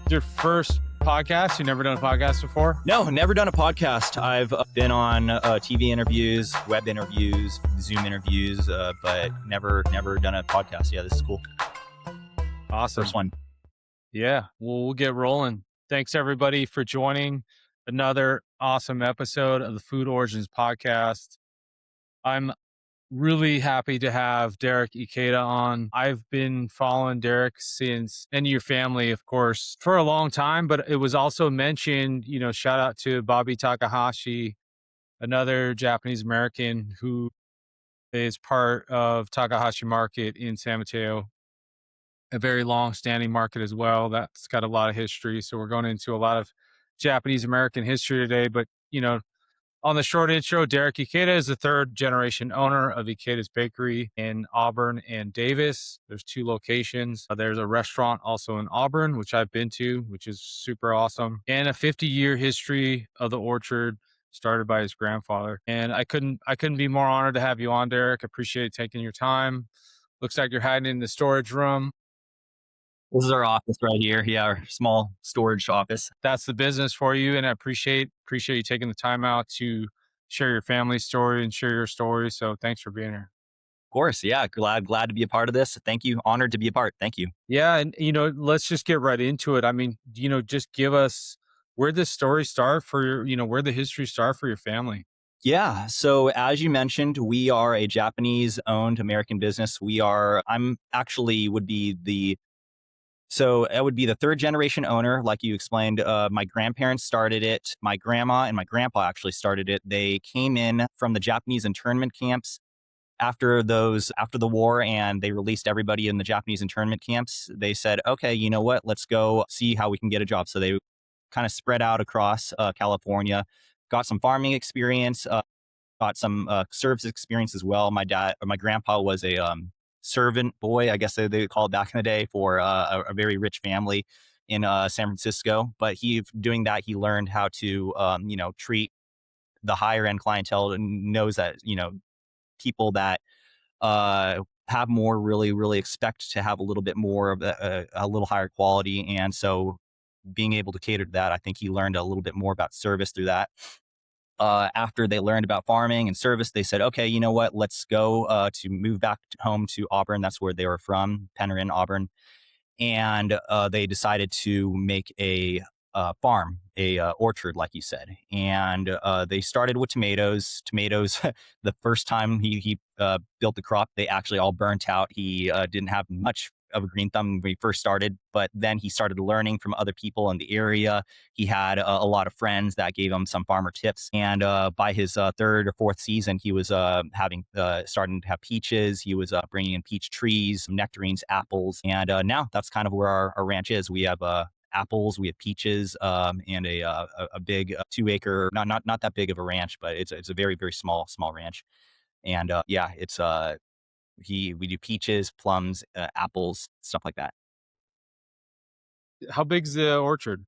Your first podcast? You never done a podcast before? No, never done a podcast. I've been on TV interviews, web interviews, Zoom interviews, but never done a podcast. Yeah, this is cool. Awesome. First one. Yeah, we'll get rolling. Thanks everybody for joining another awesome episode of the Food Origins Podcast. I'm really happy to have Derek Ikeda on. I've been following Derek since, and your family, of course, for a long time, but it was also mentioned, shout out to Bobby Takahashi, another Japanese American who is part of Takahashi Market in San Mateo, a very long standing market as well. That's got a lot of history. So we're going into a lot of Japanese American history today, but on the short intro, Derek Ikeda is the third generation owner of Ikeda's Bakery in Auburn and Davis. There's 2 locations. There's a restaurant also in Auburn, which I've been to, which is super awesome, and a 50-year history of the orchard started by his grandfather. And I couldn't be more honored to have you on, Derek. Appreciate taking your time. Looks like you're hiding in the storage room. This is our office right here. Yeah, our small storage office. That's the business for you, and I appreciate you taking the time out to share your family story and share your story. So thanks for being here. Of course, yeah. Glad to be a part of this. Thank you. Honored to be a part. Thank you. Yeah, and let's just get right into it. I mean, just give us where the story start for your, where the history start for your family. Yeah. So as you mentioned, we are a Japanese-owned American business. I'm actually So it would be the third generation owner, like you explained. My grandparents started it. My grandma and my grandpa actually started it. They came in from the Japanese internment camps after the war, and they released everybody in the Japanese internment camps. They said, okay, you know what? Let's go see how we can get a job. So they kind of spread out across California, got some farming experience, got some service experience as well. My grandpa was a servant boy, I guess they would call it back in the day, for a very rich family in San Francisco. But doing that, he learned how to, treat the higher end clientele, and knows that, people that have more really expect to have a little bit more of a little higher quality. And so being able to cater to that, I think he learned a little bit more about service through that. After they learned about farming and service, they said, okay, you know what, let's go to move back home to Auburn. That's where they were from, Penryn, Auburn. And they decided to make a farm, a orchard, like you said. And they started with tomatoes. The first time he built the crop, they actually all burnt out. He didn't have much of a green thumb when he first started, but then he started learning from other people in the area. He had a lot of friends that gave him some farmer tips. And by his third or fourth season, he was starting to have peaches. He was bringing in peach trees, nectarines, apples. And now that's kind of where our ranch is. We have apples, we have peaches, and a big 2-acre, not that big of a ranch, but it's a very small ranch. And it's we do peaches, plums, apples, stuff like that. How big's the orchard?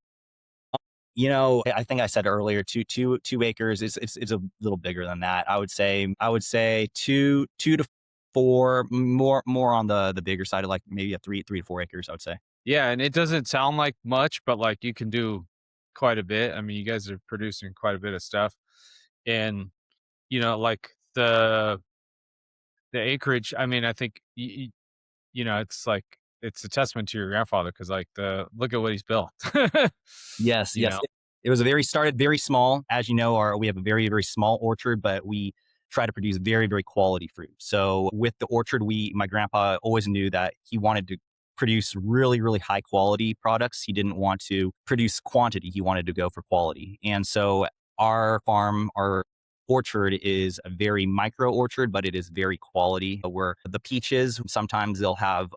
I think I said earlier, two acres is it's a little bigger than that. I would say 2 to 4, more on the bigger side of, like, maybe a 3 to 4 acres, I would say. Yeah, and it doesn't sound like much, but like you can do quite a bit. I mean, you guys are producing quite a bit of stuff, and like the acreage. I mean, I think it's like it's a testament to your grandfather, because like look at what he's built. Yes. You know? It was started very small. As you know, we have a very small orchard, but we try to produce very quality fruit. So with the orchard, my grandpa always knew that he wanted to produce really high quality products. He didn't want to produce quantity. He wanted to go for quality. And so our orchard is a very micro orchard, but it is very quality. Where the peaches, sometimes they'll have,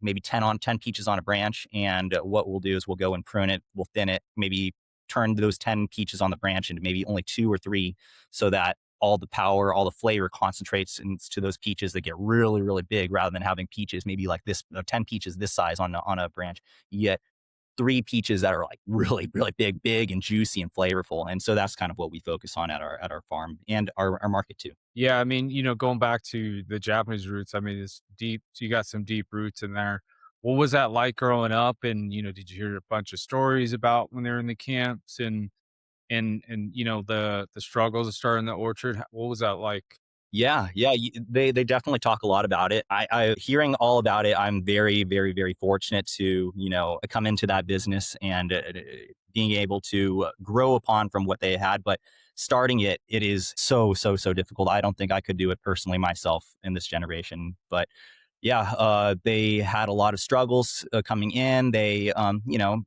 maybe 10 peaches on a branch. And what we'll do is we'll go and prune it, we'll thin it, maybe turn those 10 peaches on the branch into maybe only 2 or 3, so that all the power, all the flavor concentrates into those peaches that get really big, rather than having peaches maybe like this, 10 peaches this size on a branch. You get three peaches that are like really, really big and juicy and flavorful. And so that's kind of what we focus on at our farm and our market too. Yeah, I mean, going back to the Japanese roots, I mean, it's deep. So you got some deep roots in there. What was that like growing up? And did you hear a bunch of stories about when they were in the camps and the struggles of starting the orchard? What was that like? Yeah, yeah, they definitely talk a lot about it. I hearing all about it. I'm very, very, very fortunate to come into that business and being able to grow upon from what they had. But starting it, it is so difficult. I don't think I could do it personally myself in this generation. But yeah, they had a lot of struggles coming in. They,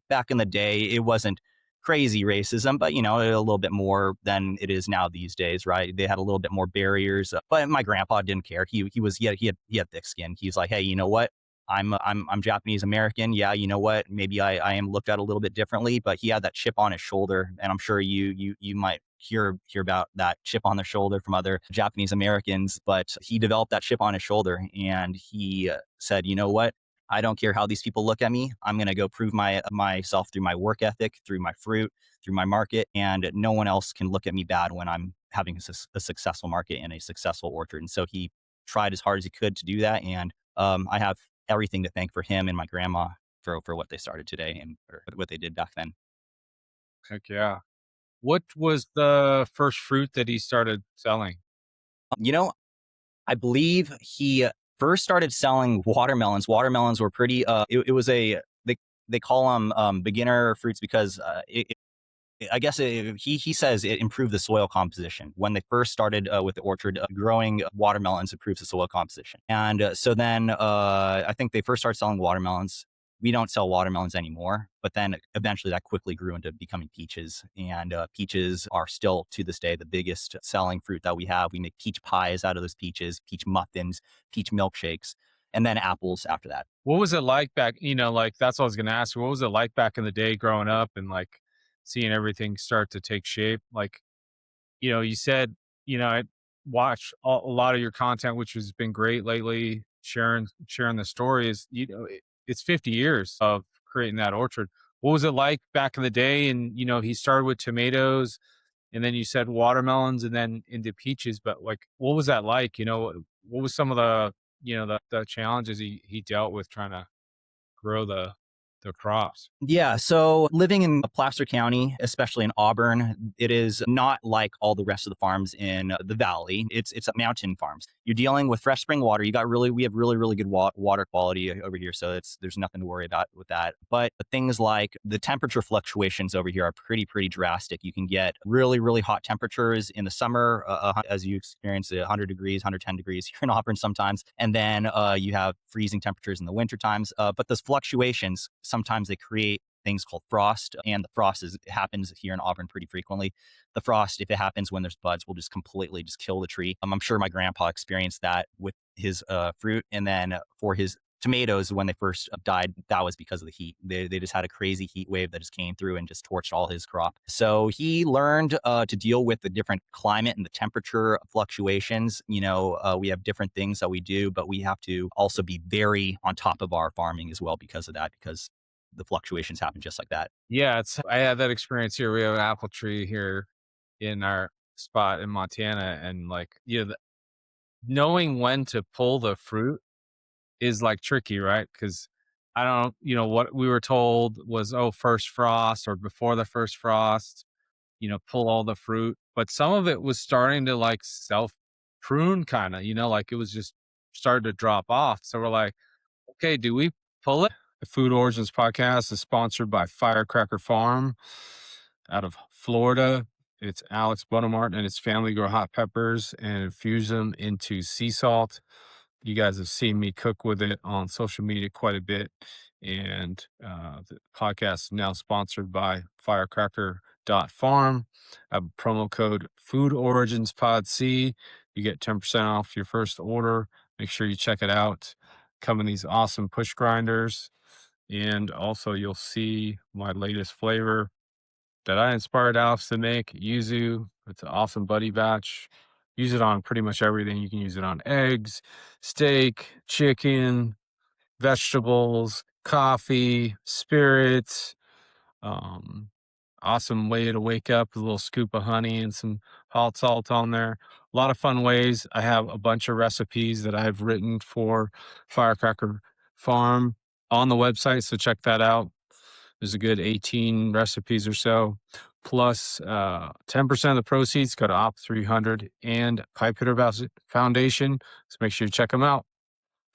back in the day, it wasn't crazy racism, but a little bit more than it is now these days, right? They had a little bit more barriers, but my grandpa didn't care. He had thick skin. He's like, hey, you know what? I'm Japanese American. Yeah, you know what? Maybe I am looked at a little bit differently, but he had that chip on his shoulder, and I'm sure you might hear about that chip on their shoulder from other Japanese Americans. But he developed that chip on his shoulder, and he said, you know what? I don't care how these people look at me. I'm going to go prove myself through my work ethic, through my fruit, through my market, and no one else can look at me bad when I'm having a successful market and a successful orchard. And so he tried as hard as he could to do that, and I have everything to thank for him and my grandma for what they started today and or what they did back then. Heck yeah. What was the first fruit that he started selling? You know, I believe he first started selling watermelons. Watermelons were pretty. It was they call them beginner fruits because I guess he says it improved the soil composition. When they first started with the orchard, growing watermelons improves the soil composition. And so then I think they first started selling watermelons. We don't sell watermelons anymore, but then eventually that quickly grew into becoming peaches. And peaches are still to this day the biggest selling fruit that we have. We make peach pies out of those peaches, peach muffins, peach milkshakes, and then apples after that. What was it like back, like that's what I was gonna ask you. What was it like back in the day growing up and like seeing everything start to take shape? Like, you said, I watch a lot of your content, which has been great lately, sharing the stories. It's 50 years of creating that orchard. What was it like back in the day? And he started with tomatoes, and then you said watermelons, and then into peaches. But like, what was that like? What was some of the the challenges he dealt with trying to grow the crops? Yeah, so living in Placer County, especially in Auburn, it is not like all the rest of the farms in the valley. It's mountain farms. You're dealing with fresh spring water. We have really good water quality over here, so there's nothing to worry about with that. But things like the temperature fluctuations over here are pretty drastic. You can get really hot temperatures in the summer, as you experience 100 degrees, 110 degrees here in Auburn sometimes, and then you have freezing temperatures in the winter times. But those fluctuations sometimes they create things called frost, and the frost happens here in Auburn pretty frequently. The frost, if it happens when there's buds, will just completely just kill the tree. I'm sure my grandpa experienced that with his fruit, and then for his tomatoes when they first died, that was because of the heat. They just had a crazy heat wave that just came through and just torched all his crop. So he learned to deal with the different climate and the temperature fluctuations. We have different things that we do, but we have to also be very on top of our farming as well because of that, because the fluctuations happen just like that. Yeah, I had that experience here. We have an apple tree here in our spot in Montana, and like, knowing when to pull the fruit is like tricky, right? Because I don't, what we were told was, oh, first frost or before the first frost, pull all the fruit. But some of it was starting to like self prune, kind of, like it was just started to drop off. So we're like, okay, do we pull it? The Food Origins podcast is sponsored by Firecracker Farm out of Florida. It's Alex Bonamart and his family grow hot peppers and infuse them into sea salt. You guys have seen me cook with it on social media quite a bit. And the podcast is now sponsored by Firecracker.farm. I have a promo code Food Origins Pod C. You get 10% off your first order. Make sure you check it out. Come in these awesome push grinders. And also, you'll see my latest flavor that I inspired Alex to make, yuzu. It's an awesome buddy batch. Use it on pretty much everything. You can use it on eggs, steak, chicken, vegetables, coffee, spirits. Um, Awesome way to wake up with a little scoop of honey and some hot salt on there. A lot of fun ways. I have a bunch of recipes that I've written for Firecracker Farm on the website, so check that out. There's a good 18 recipes or so. Plus, 10% of the proceeds go to Op 300 and Pipe Hitter Foundation. So make sure you check them out.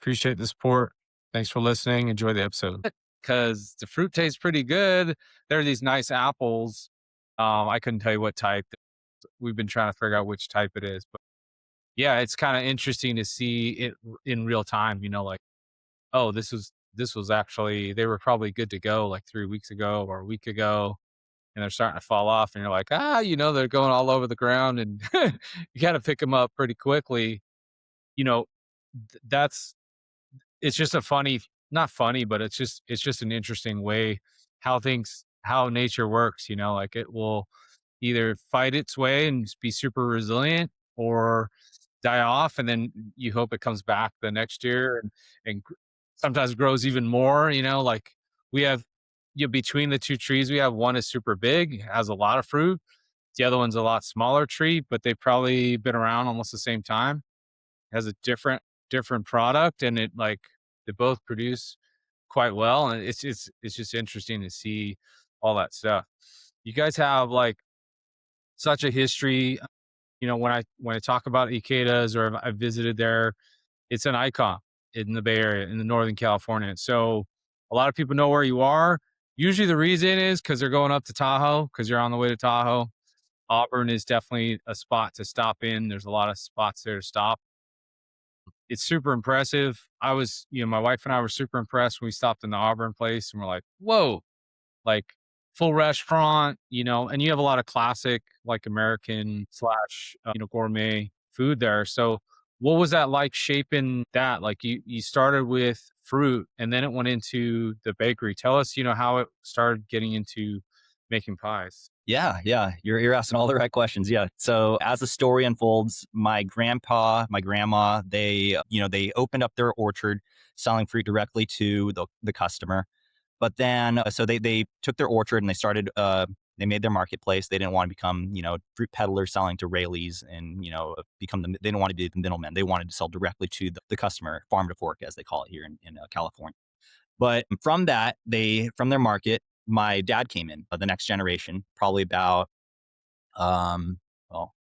Appreciate the support. Thanks for listening. Enjoy the episode. Because the fruit tastes pretty good. There are these nice apples. I couldn't tell you what type. We've been trying to figure out which type it is. But yeah, it's kind of interesting to see it in real time, like, oh, this was actually they were probably good to go like 3 weeks ago or a week ago, and they're starting to fall off, and you're like, they're going all over the ground, and you got to pick them up pretty quickly. You know, that's it's just a funny, not funny, but it's just an interesting way how nature works, like it will either fight its way and be super resilient or die off, and then you hope it comes back the next year and sometimes grows even more, like we have between the two trees, we have one is super big, has a lot of fruit. The other one's a lot smaller tree, but they've probably been around almost the same time, has a different product, and they both produce quite well, and it's just interesting to see all that stuff. You guys have like such a history. When I talk about Ikedas or I've visited there, it's an icon in the Bay Area, in the Northern California. So a lot of people know where you are. Usually the reason is because they're going up to Tahoe, because you're on the way to Tahoe. Auburn is definitely a spot to stop in. There's a lot of spots there to stop. It's super impressive. My wife and I were super impressed when we stopped in the Auburn place, and we're like, whoa, like full restaurant, and you have a lot of classic, like American slash, gourmet food there. So what was that like shaping that? Like you started with fruit and then it went into the bakery. Tell us, how it started getting into making pies. Yeah, yeah, you're asking all the right questions. Yeah. So as the story unfolds, my grandpa, my grandma, they opened up their orchard, selling fruit directly to the customer. But then, so they took their orchard and they made their marketplace. They didn't want to become, fruit peddlers selling to Rayleighs and, they didn't want to be the middlemen. They wanted to sell directly to the customer, farm to fork, as they call it here in California. But from their market, my dad came in, the next generation, probably about, well,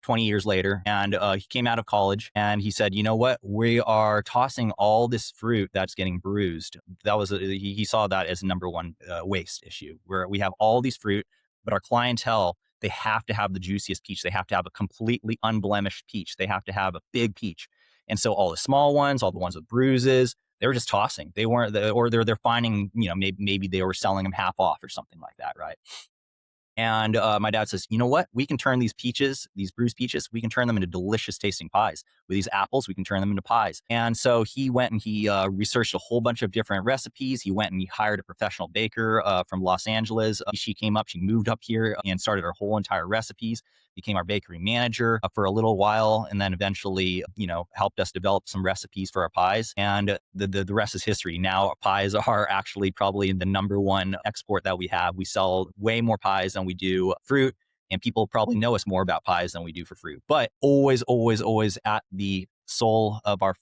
20 years later. And he came out of college and he said, you know what? We are tossing all this fruit that's getting bruised. He saw that as number one waste issue, where we have all these fruit, but our clientele, they have to have the juiciest peach. They have to have a completely unblemished peach. They have to have a big peach. And so all the small ones, all the ones with bruises, they were just tossing. They weren't, or they're finding, maybe they were selling them half off or something like that, right? And my dad says, you know what? We can turn these peaches, these bruised peaches, we can turn them into delicious tasting pies. With these apples, we can turn them into pies. And so he went and he researched a whole bunch of different recipes. He went and he hired a professional baker from Los Angeles. She came up, she moved up here and started our whole entire recipes, became our bakery manager for a little while, and then eventually, helped us develop some recipes for our pies. And the rest is history. Now pies are actually probably the number one export that we have. We sell way more pies than we do fruit, and people probably know us more about pies than we do for fruit. But always, always, always at the soul of our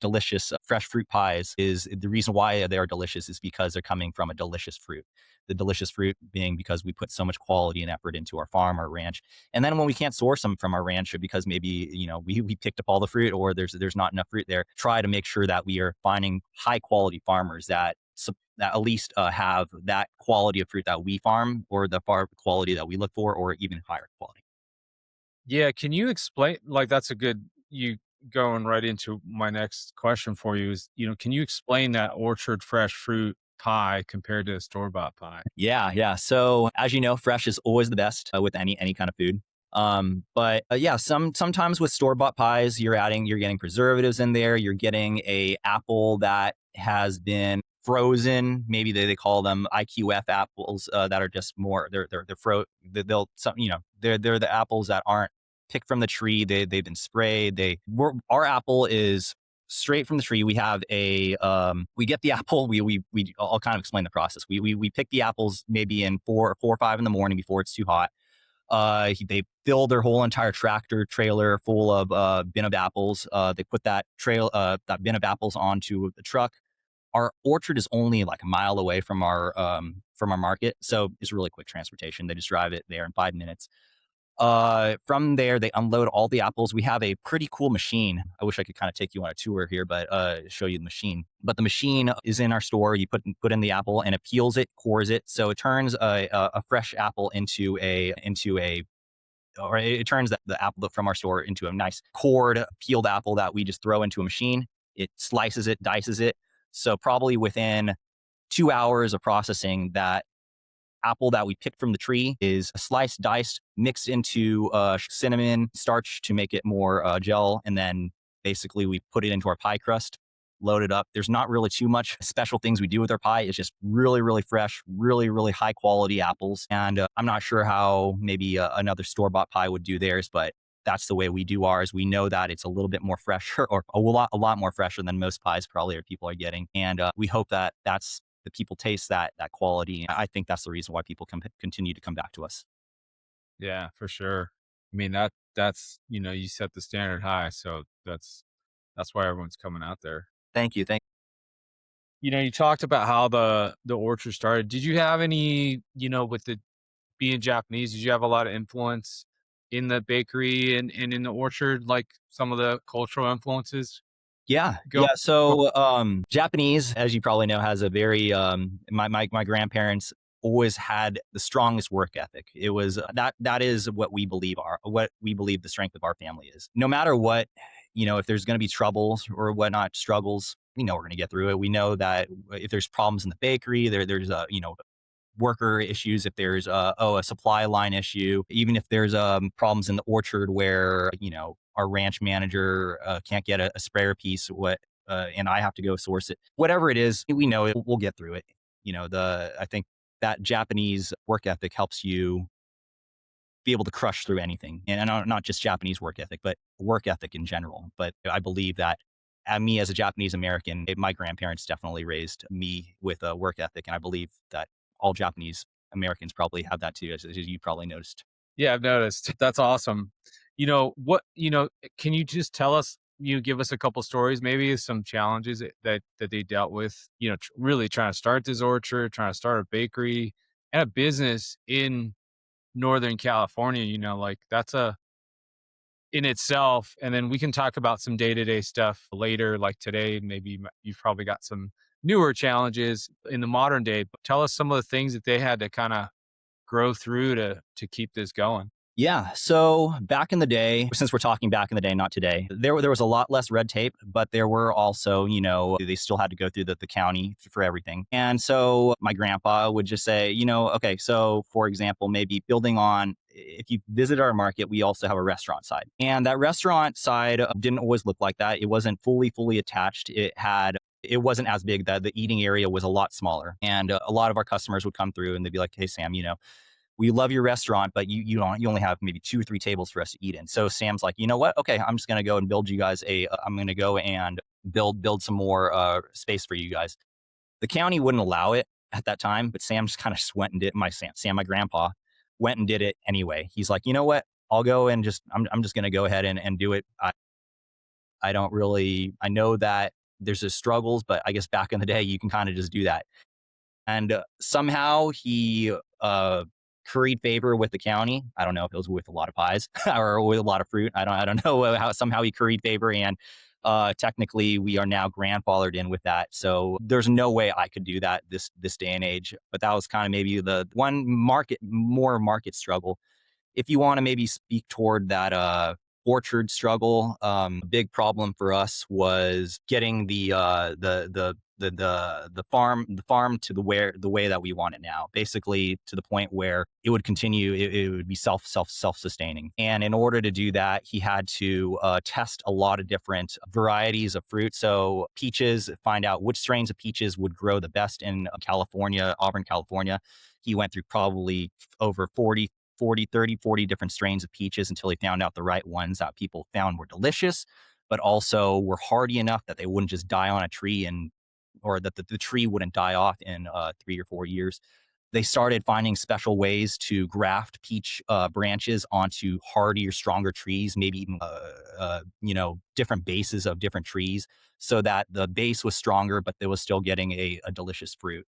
delicious fresh fruit pies is the reason why they are delicious is because they're coming from a delicious fruit. The delicious fruit being because we put so much quality and effort into our farm, our ranch. And then when we can't source them from our ranch because maybe, we picked up all the fruit or there's not enough fruit there, try to make sure that we are finding high quality farmers that at least have that quality of fruit that we farm or the far quality that we look for or even higher quality. Yeah, can you explain, like, that's a good, you going right into my next question for you is, can you explain that orchard fresh fruit pie compared to a store-bought pie? Yeah, yeah. So as you know, fresh is always the best with any kind of food. But yeah, sometimes with store bought pies, you're getting preservatives in there. You're getting a apple that has been frozen. Maybe they call them IQF apples that are just more they're the apples that aren't picked from the tree. They've been sprayed. Our apple is straight from the tree. We have we get the apple. I'll kind of explain the process. We pick the apples maybe in 4 or 5 in the morning before it's too hot. They fill their whole entire tractor trailer full of bin of apples. They put that bin of apples onto the truck. Our orchard is only like a mile away from our market, so it's really quick transportation. They just drive it there in 5 minutes. From there, they unload all the apples. We have a pretty cool machine. I wish I could kind of take you on a tour here, but show you the machine. But the machine is in our store. You put in the apple, and it peels it, cores it, so it turns a fresh apple or it turns the apple from our store into a nice cored, peeled apple that we just throw into a machine. It slices it, dices it. So probably within 2 hours of processing, that apple that we picked from the tree is sliced, diced, mixed into cinnamon starch to make it more gel, and then basically we put it into our pie crust, load it up. There's not really too much special things we do with our pie. It's just really, really fresh, really, really high quality apples. And I'm not sure how maybe another store-bought pie would do theirs, but that's the way we do ours. We know that it's a little bit more fresher, or a lot more fresher than most pies probably or people are getting. And we hope that the people taste that quality. I think that's the reason why people continue to come back to us. Yeah, for sure. I mean, that's, you set the standard high, so that's why everyone's coming out there. Thank you. You talked about how the orchard started. Did you have any, with the being Japanese, did you have a lot of influence in the bakery and in the orchard, like some of the cultural influences Yeah, go? yeah. So, Japanese, as you probably know, has a very my grandparents always had the strongest work ethic. It was that is what we believe the strength of our family is. No matter what, if there's going to be troubles or whatnot, struggles, we know we're going to get through it. We know that if there's problems in the bakery, there's worker issues, if there's a supply line issue, even if there's problems in the orchard where our ranch manager can't get a sprayer piece, and I have to go source it, whatever it is, we know we'll get through it. I think that Japanese work ethic helps you be able to crush through anything, and not just Japanese work ethic, but work ethic in general. But I believe that me as a Japanese American, my grandparents definitely raised me with a work ethic, and I believe that all Japanese Americans probably have that too, as you probably noticed. Yeah, I've noticed. That's awesome. Can you just tell us, give us a couple stories, maybe some challenges that they dealt with, really trying to start this orchard, trying to start a bakery and a business in Northern California, like that's a in itself. And then we can talk about some day-to-day stuff later, like today. Maybe you've probably got some newer challenges in the modern day. But tell us some of the things that they had to kind of grow through to keep this going. Yeah. So back in the day, since we're talking back in the day, not today, there was a lot less red tape, but there were also, they still had to go through the county for everything. And so my grandpa would just say, okay, so for example, maybe building on, if you visit our market, we also have a restaurant side. And that restaurant side didn't always look like that. It wasn't fully attached. It wasn't as big. That the eating area was a lot smaller. And a lot of our customers would come through and they'd be like, hey, Sam, we love your restaurant, but you only have maybe 2 or 3 tables for us to eat in. So Sam's like, you know what? Okay, I'm just going to go and build you guys I'm going to go and build some more space for you guys. The county wouldn't allow it at that time, but Sam just kind of went and did my grandpa went and did it anyway. He's like, you know what? I'll go and I'm just going to go ahead and do it. I don't really, I know that there's struggles, but I guess back in the day, you can kind of just do that. And somehow he curried favor with the county. I don't know if it was with a lot of pies or with a lot of fruit. I don't know how somehow he curried favor, and technically we are now grandfathered in with that. So there's no way I could do that this day and age. But that was kind of maybe the one more market struggle. If you want to maybe speak toward that orchard struggle, a big problem for us was getting the farm to the way that we want it now, basically to the point where it would continue, it would be self sustaining. And in order to do that, he had to test a lot of different varieties of fruit. So peaches, find out which strains of peaches would grow the best in California, Auburn, California. He went through probably over 40 different strains of peaches until he found out the right ones that people found were delicious. but also were hardy enough that they wouldn't just die on a tree and or that the tree wouldn't die off in 3 or 4 years. They started finding special ways to graft peach branches onto hardier, stronger trees, maybe even different bases of different trees, so that the base was stronger, but they was still getting a delicious fruit.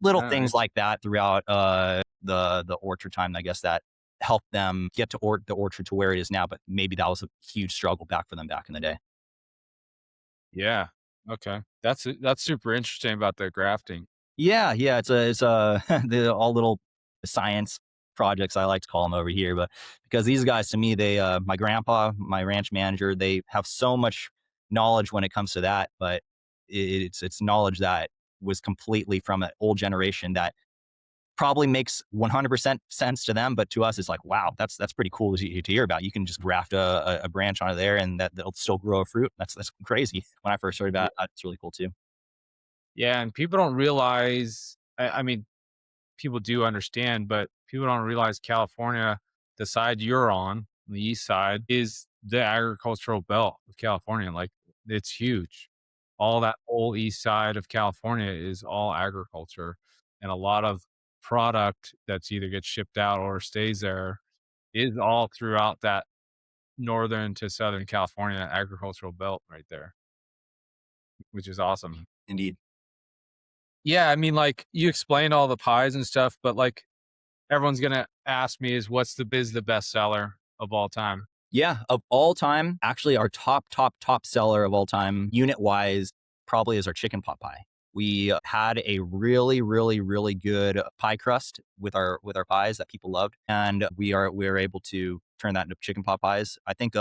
Little Oh, things it's, like that throughout the orchard time, I guess that helped them get to the orchard to where it is now. But maybe that was a huge struggle back for them back in the day. yeah. Okay. That's super interesting about the grafting. Yeah, yeah, it's the all little science projects I like to call them over here, but because these guys to me, my grandpa, my ranch manager, they have so much knowledge when it comes to that, but it's knowledge that was completely from an old generation that probably makes 100% sense to them, but to us, it's like, wow, that's pretty cool to hear about. You can just graft a branch onto there, and that'll still grow a fruit. That's crazy. When I first heard about it, it's really cool too. Yeah, and people don't realize. I mean, people do understand, but people don't realize California, the side you're on the east side, is the agricultural belt of California. Like it's huge. All that whole east side of California is all agriculture, and a lot of product that's either gets shipped out or stays there is all throughout that northern to southern California agricultural belt right there, which is awesome. Indeed. Yeah, I mean, like you explained all the pies and stuff, but like everyone's gonna ask me is what's the best seller of all time? Yeah, of all time, actually, our top seller of all time, unit wise, probably is our chicken pot pie. We had a really good pie crust with our pies that people loved, and we are able to turn that into chicken pot pies. I think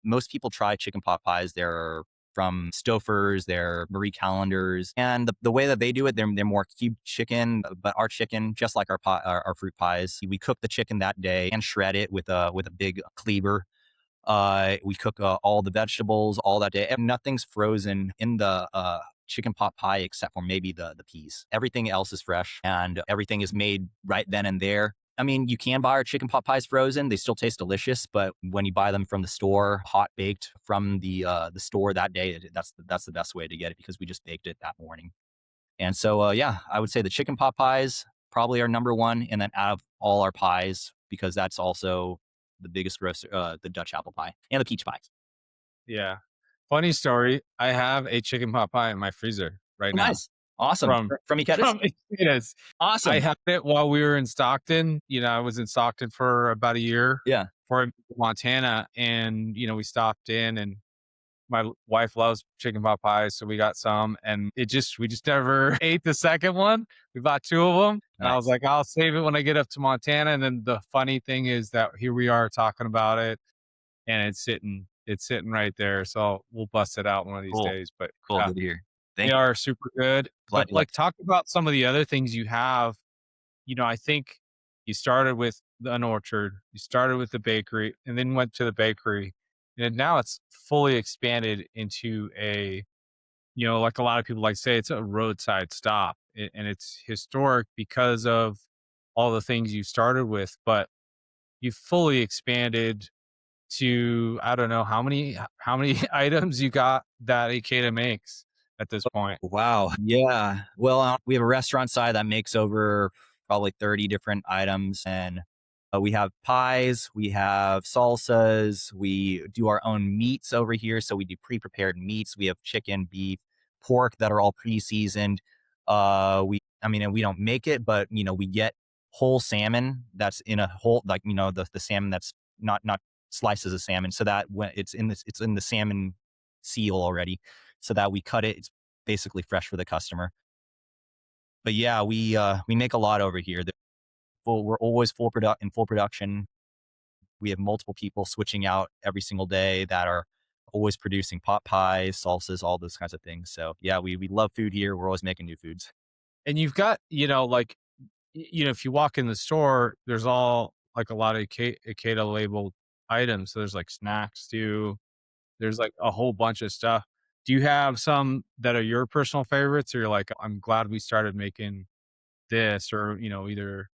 most people try chicken pot pies. They're from Stouffer's, they're Marie Callender's, and the way that they do it, they're more cubed chicken. But our chicken, just like our fruit pies, we cook the chicken that day and shred it with a big cleaver. We cook all the vegetables all that day. And nothing's frozen in the chicken pot pie except for maybe the peas. Everything else is fresh and everything is made right then and there. I mean, you can buy our chicken pot pies frozen. They still taste delicious, but when you buy them from the store, hot baked from the store that day, that's the best way to get it because we just baked it that morning. And so, yeah, I would say the chicken pot pies probably are number one, and then out of all our pies, because that's also the biggest roast, the Dutch apple pie and the peach pies. Yeah. Funny story. I have a chicken pot pie in my freezer right Oh, now nice, awesome. from From Ikeda's, from Ikeda's. I awesome. had it while we were in Stockton. You know, I was in Stockton for about a year Yeah, for Montana, and we stopped in, and my wife loves chicken pot pies, so we got some, and we just never ate the second one. We bought two of them, and I was nice, like, I'll save it when I get up to Montana. And then the funny thing is that here we are talking about it, and it's sitting right there. So we'll bust it out one of these cool, days. But cool. yeah, Good to hear. they Thank you. are super good. But Glad you like liked. talk about some of the other things you have. I think you started with an orchard, you started with the bakery, and then went to the bakery, and now it's fully expanded into like a lot of people like say, it's a roadside stop, and it's historic because of all the things you started with, but you fully expanded to I don't know how many items you got that Ikeda makes at this point. Wow. Yeah. Well, we have a restaurant side that makes over probably 30 different items. And we have pies, we have salsas, we do our own meats over here. So we do pre prepared meats. We have chicken, beef, pork that are all pre seasoned. I mean, and we don't make it, but, we get whole salmon that's in a whole, like, the salmon that's not slices of salmon. So that when it's in the salmon seal already so that we cut it. It's basically fresh for the customer. But yeah, we make a lot over here. We're always in full production. We have multiple people switching out every single day that are always producing pot pies, salsas, all those kinds of things. So yeah, we love food here. We're always making new foods. And you've got, like, if you walk in the store, there's all like a lot of Ikeda labeled items. So there's like snacks too. There's like a whole bunch of stuff. Do you have some that are your personal favorites, or you're like, I'm glad we started making this, or either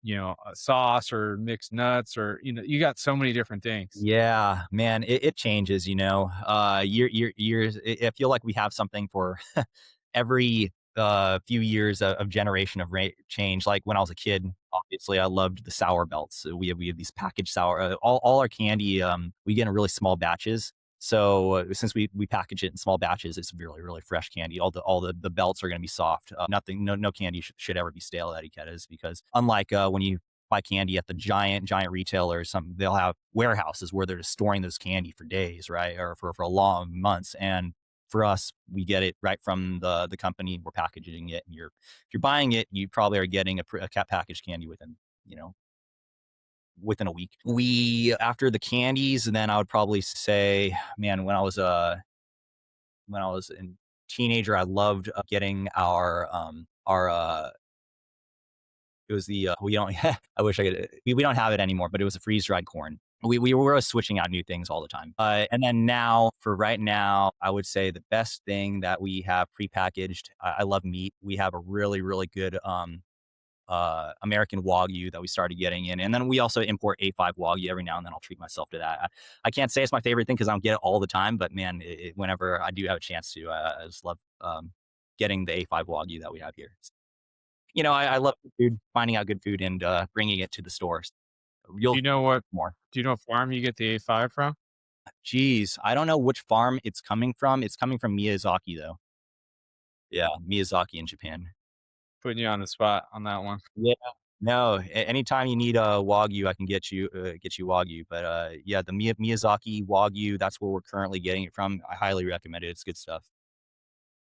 a sauce or mixed nuts, or you got so many different things. Yeah, man, it changes, years. I feel like we have something for every few years of generation of change. Like when I was a kid, obviously I loved the sour belts. So we have these packaged sour, all our candy, we get in really small batches. So since we package it in small batches, it's really really fresh candy. All the belts are going to be soft. Nothing, no candy should ever be stale at Ikeda's, because unlike when you buy candy at the giant retailers, they'll have warehouses where they're just storing those candy for days, right, or for a long months. And for us, we get it right from the company. We're packaging it, and if you're buying it, you probably are getting a cat packaged candy you know within a week. We After the candies, and then I would probably say, man, when I was a teenager, I loved getting our it was the we don't I wish I could, we don't have it anymore, but it was a freeze dried corn. We were switching out new things all the time. And then now, for right now, I would say the best thing that we have prepackaged. I love meat. We have a really really good American Wagyu that we started getting in, and then we also import A5 Wagyu every now and then. I'll treat myself to that. I can't say it's my favorite thing because I don't get it all the time, but man, whenever I do have a chance to, I just love getting the A5 Wagyu that we have here. I love food, finding out good food, and bringing it to the stores. Do You'll you know what? more. Do you know what farm you get the A5 from? Geez, I don't know which farm it's coming from. It's coming from Miyazaki though. Yeah, Miyazaki in Japan. Putting you on the spot on that one. Yeah. No, anytime you need a Wagyu, I can get you Wagyu. But yeah, the Miyazaki Wagyu, that's where we're currently getting it from. I highly recommend it. It's good stuff.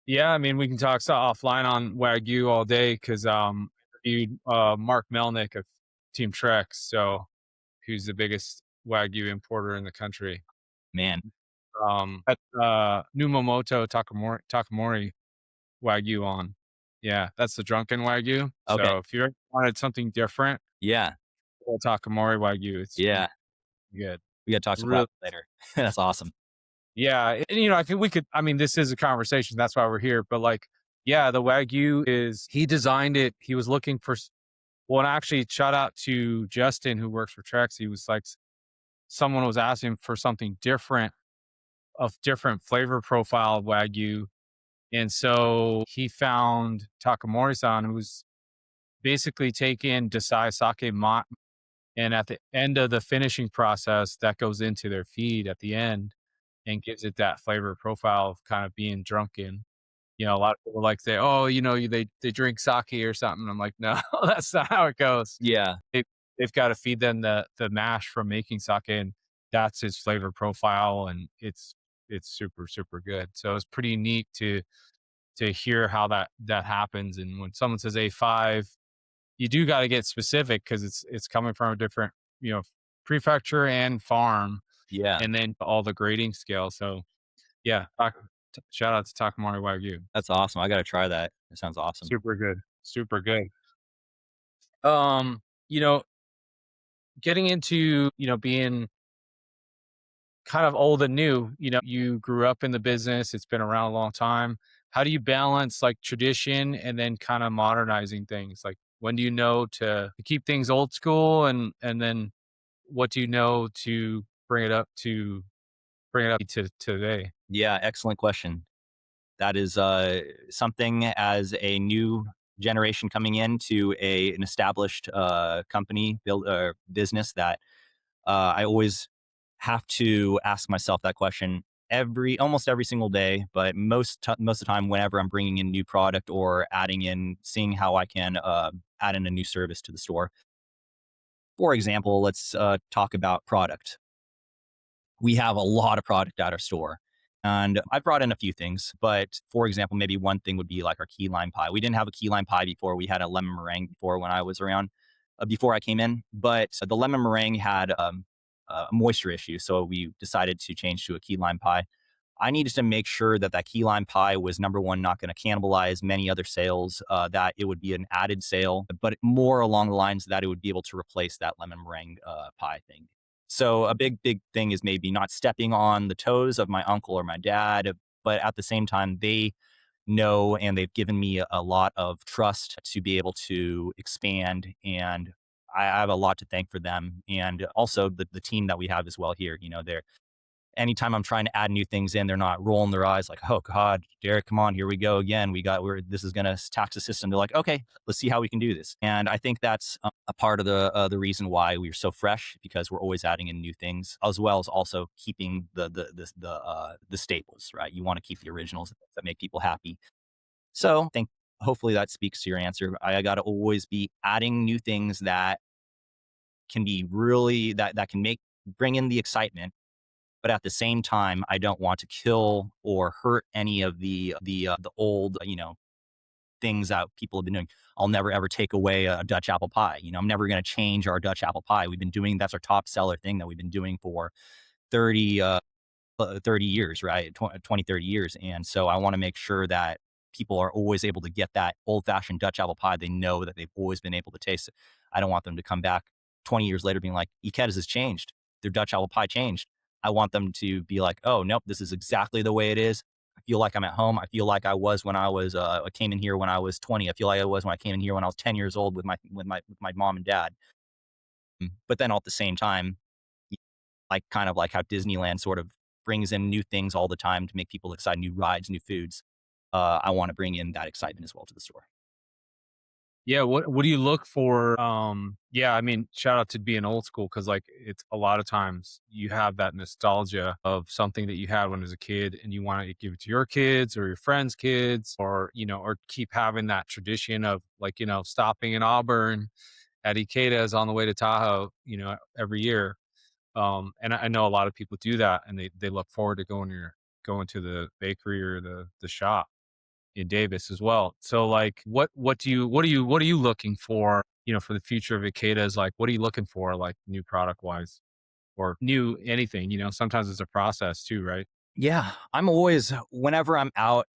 Yeah, I mean, we can talk offline on Wagyu all day because interviewed Mark Melnick of Team Trex, so who's the biggest Wagyu importer in the country. Man. That's Numamoto Takamori Wagyu on. Yeah, that's the drunken Wagyu. Okay. So if you ever wanted something different, Yeah. Takamori Wagyu, it's Yeah. good. We got to talk some Real Wagyu later. That's awesome. Yeah, and, I think we could. I mean, this is a conversation. That's why we're here. But like, yeah, the Wagyu is he designed it. He was looking for. Well, and actually, shout out to Justin who works for Trex. He was like, someone was asking for something different, of different flavor profile of Wagyu, and so he found Takamori-san, who was basically taking Desai sake and at the end of the finishing process, that goes into their feed at the end and gives it that flavor profile of kind of being drunken. A lot of people like say, "Oh, they drink sake or something." I'm like, "No, that's not how it goes." Yeah. They they've got to feed them the mash from making sake, and that's its flavor profile, and it's super super good. So it's pretty neat to hear how that happens. And when someone says A5, you do got to get specific because it's coming from a different you know prefecture and farm, Yeah. and then all the grading scale. So yeah, shout out to Takamori Wagyu. That's awesome. I got to try that. It sounds awesome. Super good. Super good. Um, you know, getting into, being kind of old and new, you grew up in the business, it's been around a long time. How do you balance like tradition and then kind of modernizing things? Like when do you know to keep things old school, and then what do you know to bring it up to today? Yeah. Excellent question. That is something, as a new generation coming into an established company, business, that I always have to ask myself that question almost every single day, but most of the time, whenever I'm bringing in new product or seeing how I can add in a new service to the store. For example, let's talk about product. We have a lot of product at our store. And I've brought in a few things, but for example, maybe one thing would be like our key lime pie. We didn't have a key lime pie before. We had a lemon meringue before, when I was around, before I came in. But the lemon meringue had a moisture issue. So we decided to change to a key lime pie. I needed to make sure that key lime pie was, number one, not going to cannibalize many other sales, that it would be an added sale, but more along the lines that it would be able to replace that lemon meringue pie thing. So a big thing is maybe not stepping on the toes of my uncle or my dad, but at the same time, they know, and they've given me a lot of trust to be able to expand. And I have a lot to thank for them, and also the team that we have as well here. They're anytime I'm trying to add new things in, they're not rolling their eyes like, "Oh God, Derek, come on, here we go again. We're this is gonna tax the system." They're like, "Okay, let's see how we can do this." And I think that's a part of the reason why we're so fresh, because we're always adding in new things, as well as also keeping the staples. Right? You want to keep the originals that make people happy. So I think hopefully that speaks to your answer. I got to always be adding new things that can be really that can make bring in the excitement, but at the same time, I don't want to kill or hurt any of the old, things that people have been doing. I'll never ever take away a Dutch apple pie. I'm never going to change our Dutch apple pie. We've been doing That's our top seller thing that we've been doing for 30 30 years, right? 20, 30 years. And so I want to make sure that people are always able to get that old fashioned Dutch apple pie. They know that they've always been able to taste it. I don't want them to come back 20 years later being like, Ikeda's has changed. Their Dutch apple pie changed. I want them to be like, oh, nope, this is exactly the way it is. I feel like I'm at home. I feel like I was when I came in here when I was 20. I feel like I was when I came in here when I was 10 years old with my mom and dad. But then all at the same time, like kind of like how Disneyland sort of brings in new things all the time to make people excited, new rides, new foods. I want to bring in that excitement as well to the store. Yeah, what do you look for? Yeah, I mean, shout out to being old school because like it's a lot of times you have that nostalgia of something that you had when as a kid and you want to give it to your kids or your friends' kids or or keep having that tradition of like, stopping in Auburn at Ikeda's on the way to Tahoe, every year. And I know a lot of people do that and they look forward to going to the bakery or the shop in Davis as well. So like what are you looking for, for the future of Ikeda's? Like what are you looking for like new product wise or new anything, sometimes it's a process too, right? Yeah, I'm always whenever I'm out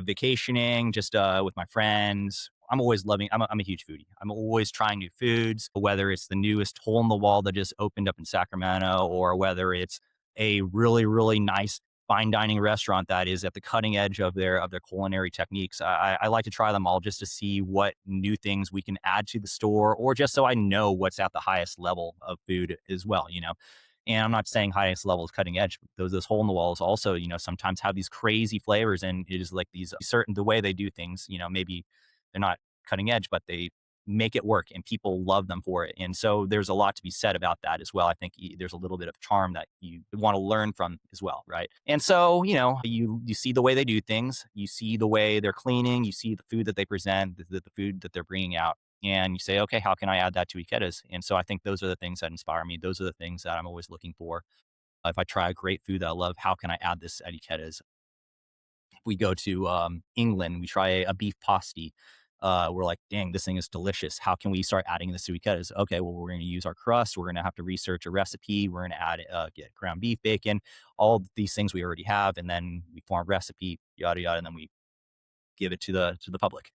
vacationing, just with my friends. I'm always loving. I'm a huge foodie. I'm always trying new foods, whether it's the newest hole in the wall that just opened up in Sacramento, or whether it's a really nice fine dining restaurant that is at the cutting edge of their culinary techniques. I like to try them all just to see what new things we can add to the store, or just so I know what's at the highest level of food as well. And I'm not saying highest level is cutting edge. But those hole in the walls also, sometimes have these crazy flavors, and it is like these certain the way they do things. Maybe they're not cutting edge, but they make it work, and people love them for it. And so there's a lot to be said about that as well. I think there's a little bit of charm that you want to learn from as well, right? And so you see the way they do things, you see the way they're cleaning, you see the food that they present, the food that they're bringing out, and you say, okay, how can I add that to Ikeda's? And so I think those are the things that inspire me. Those are the things that I'm always looking for. If I try a great food that I love, how can I add this at Ikeda's? If we go to England, we try a beef pasty. We're like, dang, this thing is delicious. How can we start adding this to Ikeda's? Okay, well, we're going to use our crust. We're going to have to research a recipe. We're going to get ground beef, bacon, all these things we already have, and then we form a recipe, yada yada, and then we give it to the public.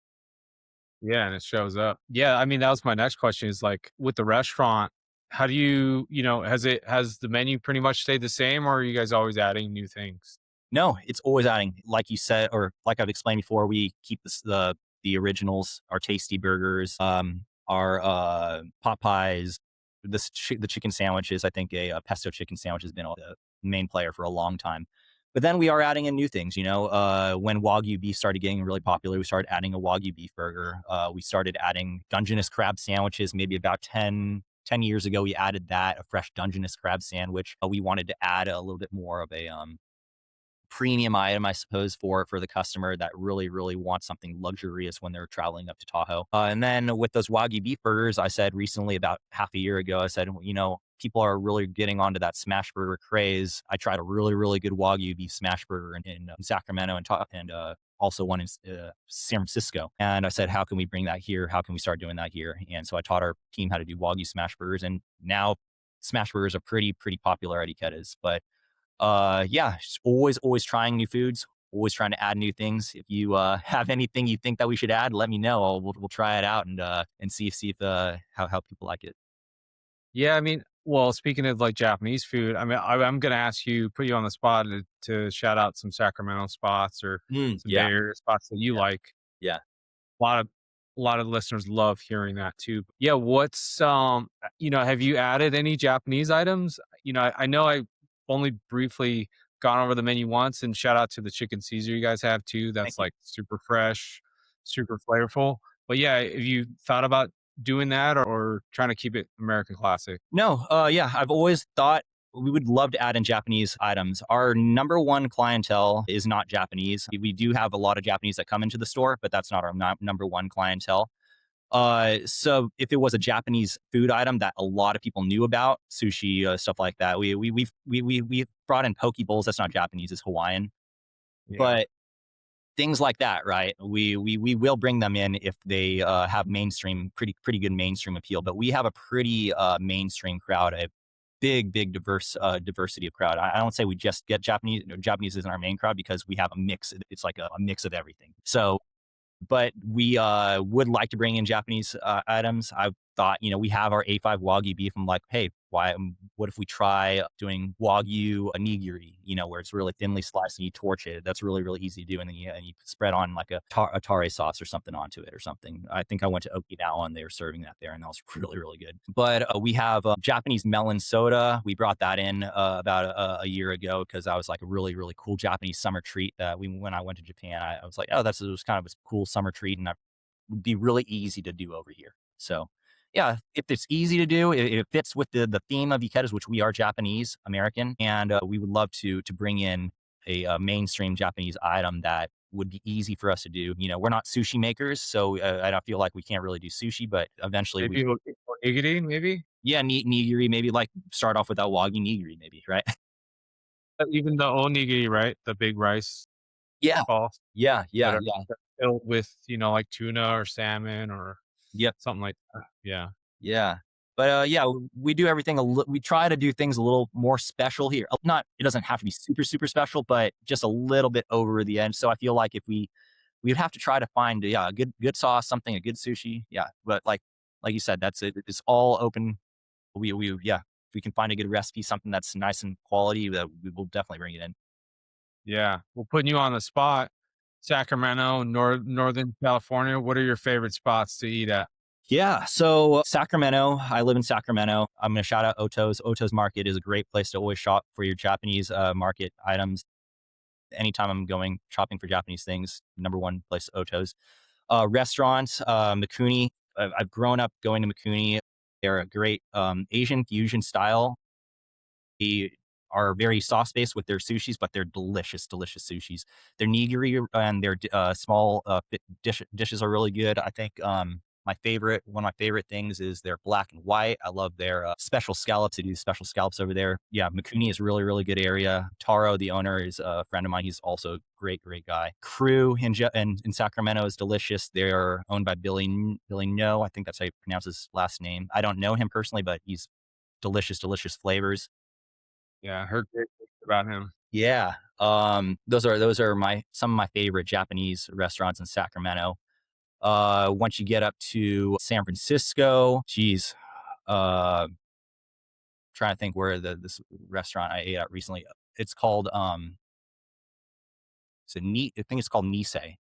Yeah, and it shows up. Yeah, I mean that was my next question is like with the restaurant, how do you, has the menu pretty much stayed the same or are you guys always adding new things? No, it's always adding. Like you said, or like I've explained before, we keep the originals, our tasty burgers, our pot pies, the chicken sandwiches. I think a pesto chicken sandwich has been the main player for a long time. But then we are adding in new things. When Wagyu beef started getting really popular, we started adding a Wagyu beef burger. We started adding Dungeness crab sandwiches. Maybe about 10 years ago, we added that, a fresh Dungeness crab sandwich. We wanted to add a little bit more of a premium item, I suppose, for the customer that really wants something luxurious when they're traveling up to Tahoe. And then with those Wagyu beef burgers, I said recently, about half a year ago, I said, people are really getting onto that smash burger craze. I tried a really good Wagyu beef smash burger in Sacramento and also one in San Francisco. And I said, how can we bring that here? How can we start doing that here? And so I taught our team how to do Wagyu smash burgers, and now smash burgers are pretty popular at Ikeda's. But yeah, just always trying new foods, always trying to add new things. If you have anything you think that we should add, let me know. We'll try it out and see if how people like it. Yeah, I mean, well, speaking of like Japanese food, I mean, I'm going to ask you, put you on the spot to shout out some Sacramento spots or some Bay Yeah, Area spots that you yeah, like. yeah. A lot of a lot of listeners love hearing that too. Yeah, have you added any Japanese items? I know I only briefly gone over the menu once, and shout out to the chicken Caesar you guys have too. Thank That's you. like super fresh, super flavorful. But yeah, have you thought about doing that, or trying to keep it American classic? No, yeah, I've always thought we would love to add in Japanese items. Our number one clientele is not Japanese. We do have a lot of Japanese that come into the store, but that's not our number one clientele. So if it was a Japanese food item that a lot of people knew about, sushi, stuff like that, we've brought in poke bowls. That's not Japanese; it's Hawaiian. Yeah, But things like that, right? We will bring them in if they have pretty good mainstream appeal. But we have a pretty mainstream crowd, a big diversity of crowd. I don't say we just get Japanese. Japanese isn't our main crowd because we have a mix. It's like a mix of everything. So but we would like to bring in Japanese items. I thought, we have our A5 Wagyu beef. I'm like, hey, what if we try doing Wagyu onigiri, where it's really thinly sliced and you torch it. That's really, really easy to do. And then you spread on like a tare sauce or something onto it or something. I think I went to Okinawa and they were serving that there and that was really, really good. But we have Japanese melon soda. We brought that in about a year ago because that was like a really, really cool Japanese summer treat that when I went to Japan, I was like, oh, it was kind of a cool summer treat and that would be really easy to do over here. So yeah, if it's easy to do, it fits with the theme of Ikedas, which we are Japanese American, and we would love to bring in a mainstream Japanese item that would be easy for us to do. We're not sushi makers, so I don't feel like we can't really do sushi, but eventually we, maybe onigiri, maybe yeah, nigiri, maybe like start off with that wagyu nigiri, maybe, right? even the onigiri, right? The big rice Yeah, balls yeah, that are yeah, filled with like tuna or salmon or yep. something like that. Yeah. Yeah. But, yeah, we do everything we try to do things a little more special here. Not it doesn't have to be super, super special, but just a little bit over the edge. So I feel like if we'd have to try to find, yeah, a good sauce, something, a good sushi. Yeah. But like you said, that's it. It's all open. Yeah, if we can find a good recipe, something that's nice and quality, that we will definitely bring it in. Yeah. We're putting you on the spot. Sacramento, Northern California. What are your favorite spots to eat at? Yeah. So Sacramento, I live in Sacramento. I'm going to shout out Oto's. Oto's Market is a great place to always shop for your Japanese market items. Anytime I'm going shopping for Japanese things, number one place Oto's. Restaurants, Mikuni. I've grown up going to Mikuni. They're a great Asian fusion style. They are very sauce based with their sushis, but they're delicious, delicious sushis. Their nigiri and their small dishes are really good. I think one of my favorite things is their black and white. I love their special scallops. They do special scallops over there. Yeah, Mikuni is a really, really good area. Taro, the owner, is a friend of mine. He's also a great, great guy. Crew in Sacramento is delicious. They're owned by Billy No. I think that's how you pronounce his last name. I don't know him personally, but he's delicious, delicious flavors. Yeah, I heard great things about him. Yeah. Those are my some of my favorite Japanese restaurants in Sacramento. Once you get up to San Francisco, geez, uh, trying to think where this restaurant I ate at recently. It's called I think it's called Nisei,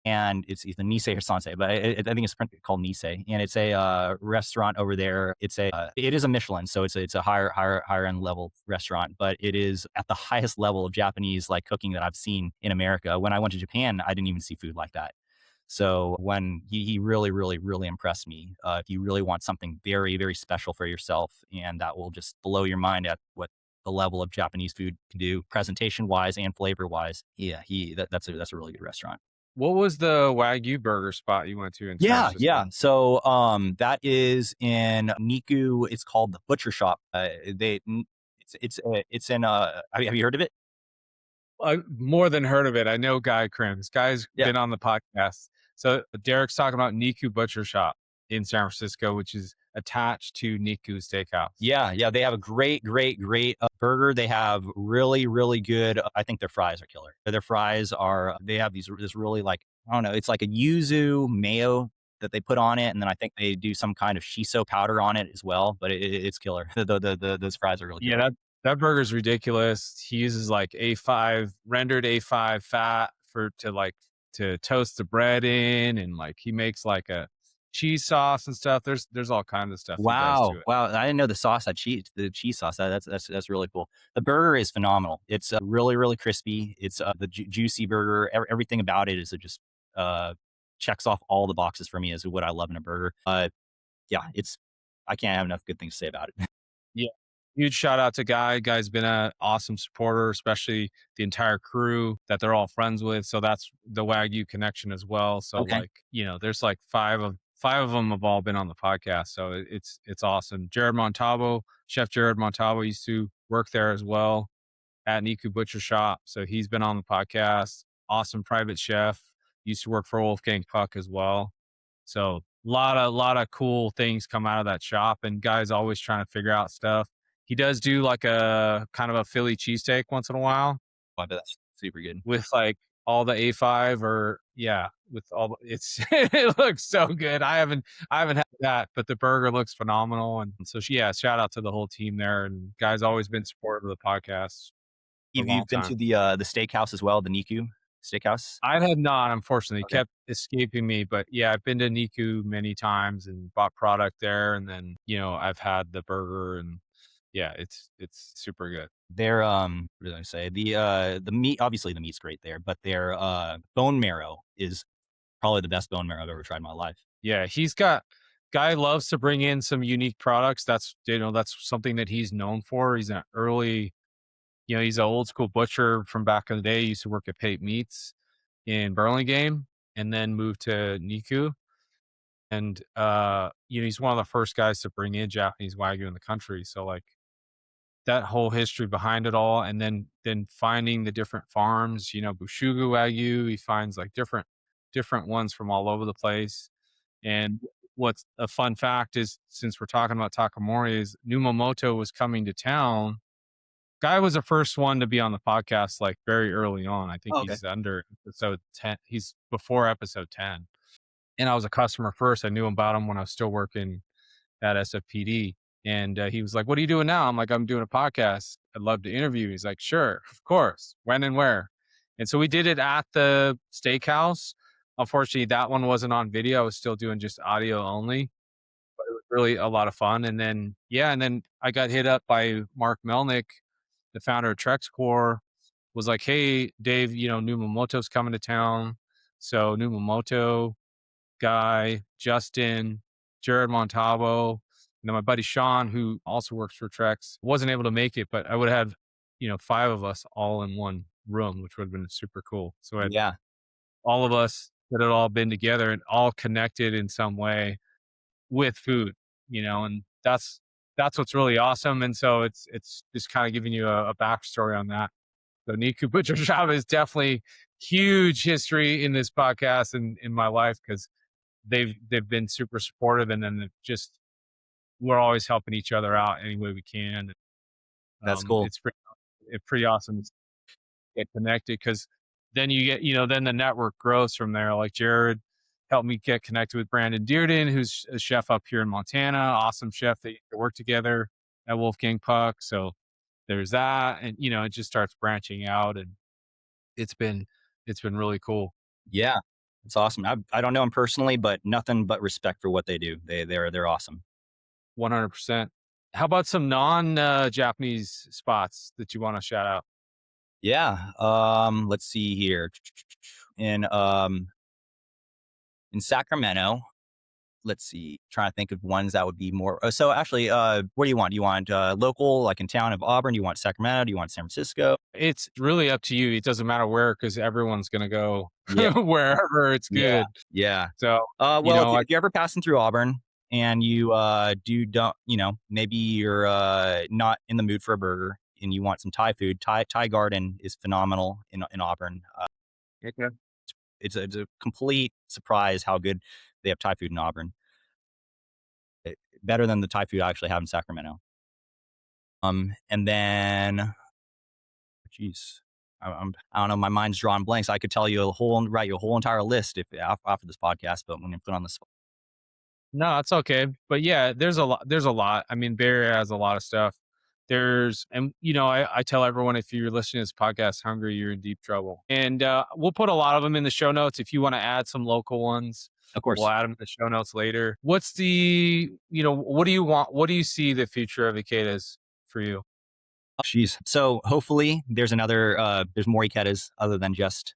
and it's either Nisei or Sansei, but I think it's called Nisei, and it's a restaurant over there. It is a Michelin, so it's a higher end level restaurant, but it is at the highest level of Japanese like cooking that I've seen in America. When I went to Japan, I didn't even see food like that. So when he really, really, really impressed me. If you really want something very, very special for yourself, and that will just blow your mind at what the level of Japanese food can do, presentation wise and flavor wise. Yeah, that's a really good restaurant. What was the Wagyu burger spot you went to in San Yeah, Francisco? yeah. So that is in Niku. It's called the Butcher Shop. It's in have you heard of it? I more than heard of it. I know Guy Crims. Guy's Yeah. been on the podcast. So Derek's talking about Niku Butcher Shop in San Francisco, which is attached to Niku Steakhouse. Yeah, yeah, they have a great burger. They have really, really good. I think their fries are killer. Their fries are. They have this really like I don't know. It's like a yuzu mayo that they put on it, and then I think they do some kind of shiso powder on it as well. But it's killer. Those fries are really Yeah, killer. that burger's ridiculous. He uses like A5 rendered A5 fat for to like to toast the bread in, and like he makes like a cheese sauce and stuff. There's all kinds of stuff he does to Wow, it. wow! I didn't know the sauce had cheese. The cheese sauce. That's really cool. The burger is phenomenal. It's really really crispy. It's the juicy burger. Everything about it is just uh, checks off all the boxes for me as what I love in a burger. Yeah, it's I can't have enough good things to say about it. Yeah. Huge shout out to Guy. Guy's been an awesome supporter, especially the entire crew that they're all friends with. So that's the Wagyu connection as well. So Okay. like, there's like five of them have all been on the podcast. So it's awesome. Jared Montabo, Chef Jared Montabo used to work there as well at Niku Butcher Shop. So he's been on the podcast. Awesome private chef. Used to work for Wolfgang Puck as well. So lot of cool things come out of that shop, and guys always trying to figure out stuff. He does do like a kind of a Philly cheesesteak once in a while I bet that's super good. with like all the A5 or yeah, with all it's it looks so good. I haven't had that, but the burger looks phenomenal. And so yeah, shout out to the whole team there, and guys always been supportive of the podcast for a long You've been time. to the steakhouse as well, the Niku Steakhouse. I have not, unfortunately, Okay. kept escaping me, but yeah, I've been to Niku many times and bought product there, and then I've had the burger, and yeah, it's super good. Their what did I say? The meat, obviously the meat's great there, but their bone marrow is probably the best bone marrow I've ever tried in my life. Yeah, guy loves to bring in some unique products. That's something that he's known for. He's an old school butcher from back in the day. He used to work at Pate Meats in Burlingame, and then moved to Niku. And he's one of the first guys to bring in Japanese Wagyu in the country. So like that whole history behind it all, and then finding the different farms, Bushugu Wagyu, he finds like different ones from all over the place. And what's a fun fact is, since we're talking about Takamori, is Numamoto was coming to town. Guy was the first one to be on the podcast like very early on. I think Oh, okay. he's under episode 10. He's before episode 10. And I was a customer first. I knew about him when I was still working at SFPD. And he was like, "What are you doing now?" I'm like, "I'm doing a podcast. I'd love to interview you." He's like, "Sure, of course. When and where?" And so we did it at the steakhouse. Unfortunately, that one wasn't on video. I was still doing just audio only, but it was really a lot of fun. And then, yeah, and then I got hit up by Mark Melnick, the founder of Trexcore, was like, "Hey, Dave, Numamoto's coming to town." So Numamoto, Guy, Justin, Jared Montabo, and then my buddy Sean, who also works for Trex, wasn't able to make it, but I would have, five of us all in one room, which would have been super cool. So I had Yeah, all of us that had all been together and all connected in some way with food, and that's what's really awesome. And so it's just kind of giving you a backstory on that. So Niku Butcher Shop is definitely huge history in this podcast and in my life, because they've been super supportive, and then just we're always helping each other out any way we can. that's cool. It's pretty awesome to get connected, because then you get then the network grows from there. Like Jared helped me get connected with Brandon Dearden, who's a chef up here in Montana, awesome chef that work together at Wolfgang Puck. So there's that, and it just starts branching out, and it's been it's been really cool. Yeah, it's awesome. I don't know them personally, but nothing but respect for what they do. They're awesome. 100%. How about some non Japanese spots that you want to shout out? Yeah. Let's see here. In in Sacramento, let's see. Trying to think of ones that would be more. So actually, what do you want? Do you want local, like in town of Auburn? Do you want Sacramento? Do you want San Francisco? It's really up to you. It doesn't matter where, because everyone's gonna go Yeah, wherever it's yeah, good. yeah. So Well, I if you're ever passing through Auburn and you don't, maybe you're not in the mood for a burger and you want some Thai food, Thai Garden is phenomenal in Auburn. okay. It's a complete surprise how good they have Thai food in Auburn. Better than the Thai food I actually have in Sacramento. And then, geez, I don't know. My mind's drawing blanks. I could tell you write you a whole entire list if after this podcast, but when you put on the spot. No, it's okay. But yeah, there's a lot. There's a lot. I mean, Bay Area has a lot of stuff and I tell everyone, if you're listening to this podcast hungry, you're in deep trouble. And we'll put a lot of them in the show notes. If you want to add some local ones, Of we'll course. add them in the show notes later. What do you want? What do you see the future of Ikeda's for you? Jeez. So hopefully there's more Ikedas other than just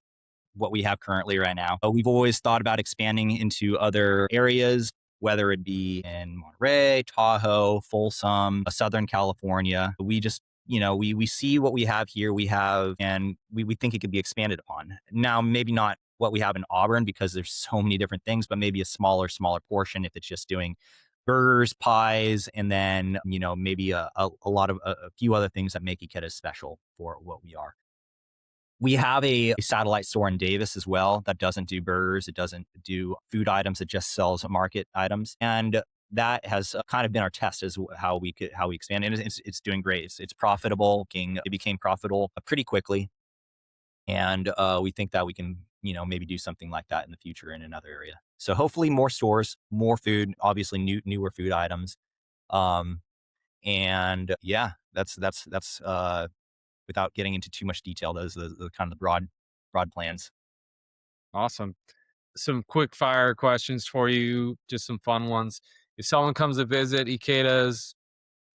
what we have currently right now. We've always thought about expanding into other areas, whether it be in Monterey, Tahoe, Folsom, Southern California. We just, we see what we have here, and we think it could be expanded upon. Now, maybe not what we have in Auburn because there's so many different things, but maybe a smaller portion if it's just doing burgers, pies, and then, maybe a lot of a few other things that make Ikeda special for what we are. We have a satellite store in Davis as well that doesn't do burgers. It doesn't do food items. It just sells market items. And that has kind of been our test as how we expand. And it's doing great. It's profitable. It became profitable pretty quickly. And we think that we can, maybe do something like that in the future in another area. So hopefully more stores, more food, obviously newer food items. Um, and yeah, that's without getting into too much detail. Those are the kind of the broad plans. Awesome. Some quick fire questions for you, just some fun ones. If someone comes to visit Ikeda's,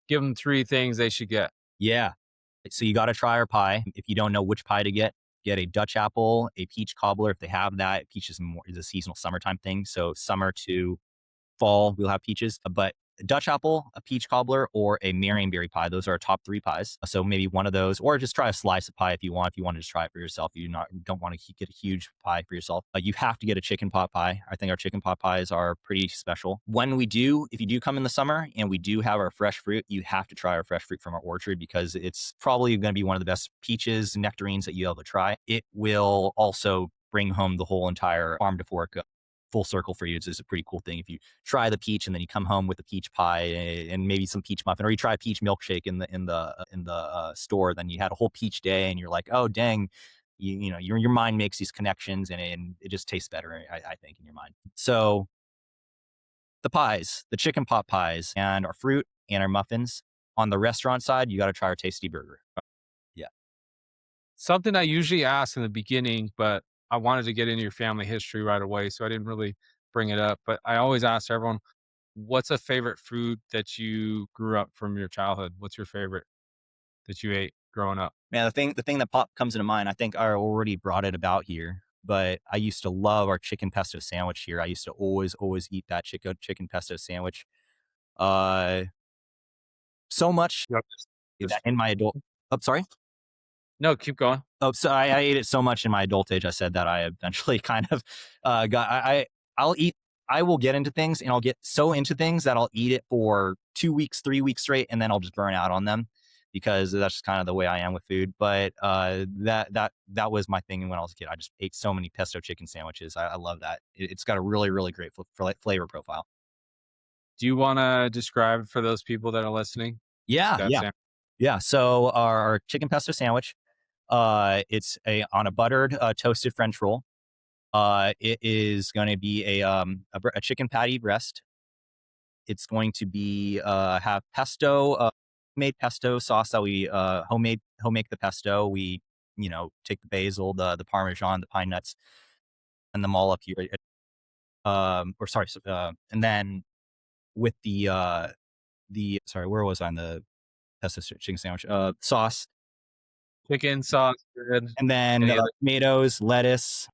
give them three things they should get. Yeah. So you got to try our pie. If you don't know which pie to get a Dutch apple, a peach cobbler if they have that. Peach is a seasonal summertime thing. So summer to fall, we'll have peaches. But a Dutch apple, a peach cobbler, or a Marionberry pie. Those are our top three pies. So maybe one of those, or just try a slice of pie if you want. If you want to just try it for yourself, don't want to get a huge pie for yourself. You have to get a chicken pot pie. I think our chicken pot pies are pretty special. If you do come in the summer and we do have our fresh fruit, you have to try our fresh fruit from our orchard because it's probably going to be one of the best peaches, nectarines that you'll ever try. It will also bring home the whole entire farm to fork full circle for you. It's a pretty cool thing if you try the peach and then you come home with a peach pie and maybe some peach muffin, or you try a peach milkshake in the store. Then you had a whole peach day, and you're like, oh dang, your mind makes these connections, and it just tastes better. I think in your mind. So the pies, the chicken pot pies, and our fruit and our muffins. On the restaurant side, you got to try our tasty burger. Yeah. Something I usually ask in the beginning, but I wanted to get into your family history right away, so I didn't really bring it up. But I always ask everyone, what's a favorite food that you grew up from your childhood? What's your favorite that you ate growing up? Man, the thing that comes into mind, I think I already brought it about here, but I used to love our chicken pesto sandwich here. I used to always eat that chicken pesto sandwich. Uh, so much Yep. that in my adult. Oh, sorry. No, keep going. Oh, so I ate it so much in my adult age. I said that I eventually kind of got. I'll eat. I will get into things, and I'll get so into things that I'll eat it for 2 weeks, 3 weeks straight, and then I'll just burn out on them because that's just kind of the way I am with food. But that was my thing when I was a kid. I just ate so many pesto chicken sandwiches. I love that. It's got a really great flavor profile. Do you want to describe for those people that are listening? Yeah, That's yeah, yeah. So our chicken pesto sandwich. It's on a buttered toasted French roll. It is going to be a chicken patty breast. It's going to be have pesto, made pesto sauce that we homemade the pesto. We take the basil, the parmesan, the pine nuts, and them all up here. Or sorry, and then with the sorry, where was I on the pesto chicken sandwich? Sauce, chicken sauce, good. and then Any other? tomatoes, lettuce.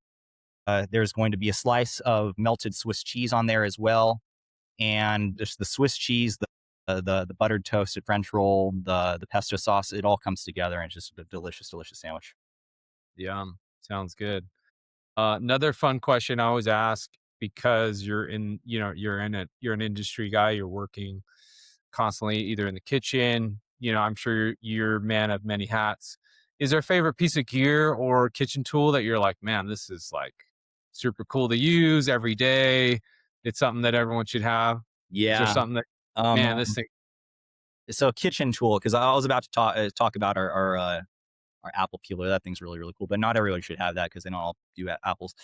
There's going to be a slice of melted Swiss cheese on there as well, and just the Swiss cheese, the buttered toasted French roll, the pesto sauce. It all comes together, and it's just a delicious sandwich. Yum. Sounds good. Another fun question I always ask because you're an industry guy, you're working constantly either in the kitchen, I'm sure you're a man of many hats. Is there a favorite piece of gear or kitchen tool that you're like, man, this is like super cool to use every day? It's something that everyone should have. Is there Yeah. something that, Um, man, this thing, so kitchen tool, because I was about to talk about our apple peeler. That thing's really cool, but not everybody should have that because they don't all do apples.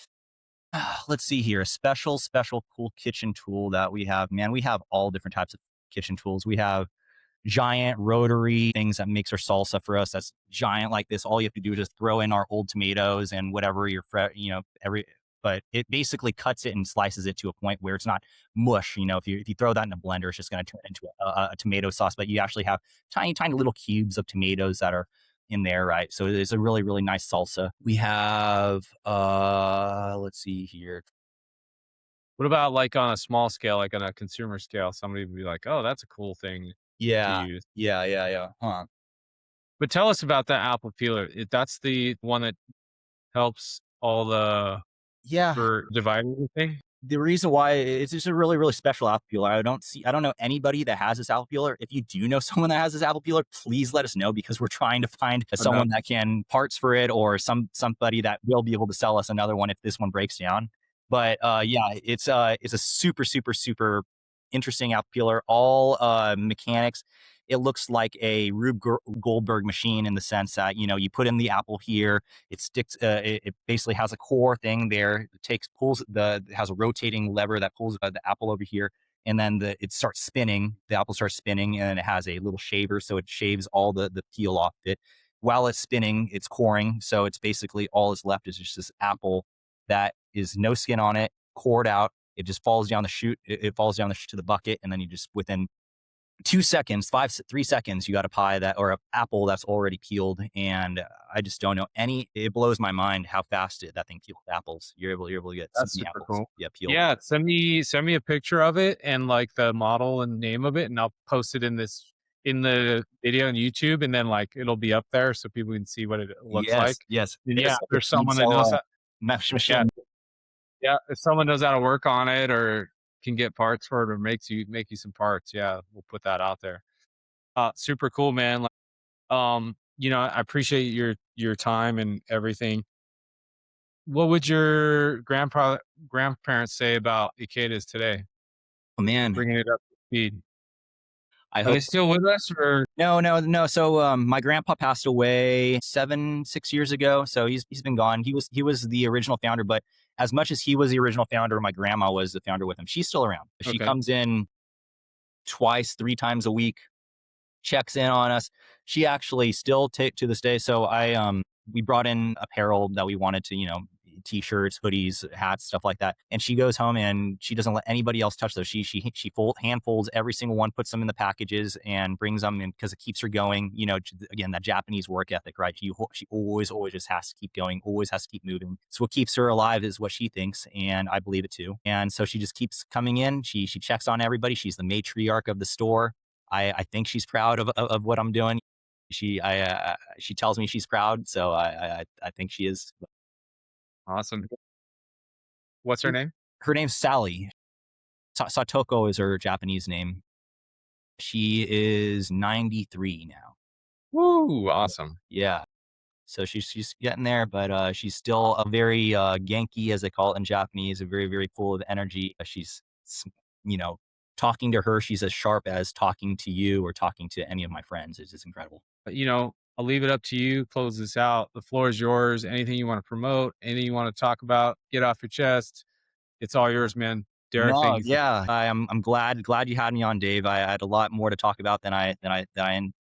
Let's see here. A special cool kitchen tool that we have. Man, we have all different types of kitchen tools. We have giant rotary things that makes our salsa for us. That's giant like this. All you have to do is just throw in our old tomatoes and whatever every. But it basically cuts it and slices it to a point where it's not mush. If you throw that in a blender, it's just going to turn into a tomato sauce. But you actually have tiny, tiny little cubes of tomatoes that are in there, right? So it's a really, really nice salsa. We have let's see here. What about like on a small scale, like on a consumer scale? Somebody would be like, "Oh, that's a cool thing to Yeah. use." Yeah. Huh. But tell us about that apple peeler. That's the one that helps all the Yeah. for dividing everything? The reason why it's just a really, really special apple peeler. I don't know anybody that has this apple peeler. If you do know someone that has this apple peeler, please let us know because we're trying to find Oh, no. someone that can parts for it or somebody that will be able to sell us another one if this one breaks down. But yeah, it's a super, super, super interesting apple peeler. All mechanics. It looks like a Goldberg machine in the sense that you put in the apple here, it sticks. It basically has a core thing there. It has a rotating lever that pulls the apple over here, and then it starts spinning. The apple starts spinning, and it has a little shaver, so it shaves all the peel off it. While it's spinning, it's coring, so it's basically all that's left is just this apple that is no skin on it, cored out. It just falls down the chute. It falls down to the bucket, and then you just within 2 seconds, 3 seconds, you got a pie that or an apple that's already peeled. And I just don't know it blows my mind how fast that thing peels apples. You're able to get so That's many super apples. cool. Yeah, peeled. Yeah, send me a picture of it and, like, the model and name of it, and I'll post it in the video on YouTube, and then, like, it'll be up there so people can see what it looks Yes, like. yes. And, It yeah, is if like a there's seed someone that knows cell that. Yeah, machine. yeah, if someone knows how to work on it or can get parts for it or make you some parts, yeah, we'll put that out there. Super cool, man. Like, I appreciate your time and everything. What would your grandparents say about Ikedas today? Oh man, Bringing it up to speed. I Are they hope. still with us or No, no, no. So my grandpa passed away 6 years ago. So he's been gone. He was the original founder, but as much as he was the original founder, my grandma was the founder with him. She's still around. She okay. comes in twice, 3 times a week, checks in on us. She actually still take to this day. So we brought in apparel that we wanted to, t-shirts, hoodies, hats, stuff like that. And she goes home and she doesn't let anybody else touch those. She hand folds every single one, puts them in the packages and brings them in because it keeps her going. Again, that Japanese work ethic, right? She always just has to keep going, always has to keep moving. So what keeps her alive is what she thinks, and I believe it too. And so she just keeps coming in. She checks on everybody. She's the matriarch of the store. I think she's proud of what I'm doing. She tells me she's proud, so I think she is. Awesome. What's her name? Her name's Sally. Satoko is her Japanese name. She is 93 now. Woo, awesome. Yeah. So she's getting there, but she's still a very Genki, as they call it in Japanese, a very, very full of energy. You know, talking to her, she's as sharp as talking to you or talking to any of my friends. It's just incredible. But, I'll leave it up to you. Close this out. The floor is yours. Anything you want to promote, anything you want to talk about, get off your chest. It's all yours, man. Derek, thank No, you for yeah, I'm glad you had me on, Dave. I had a lot more to talk about than I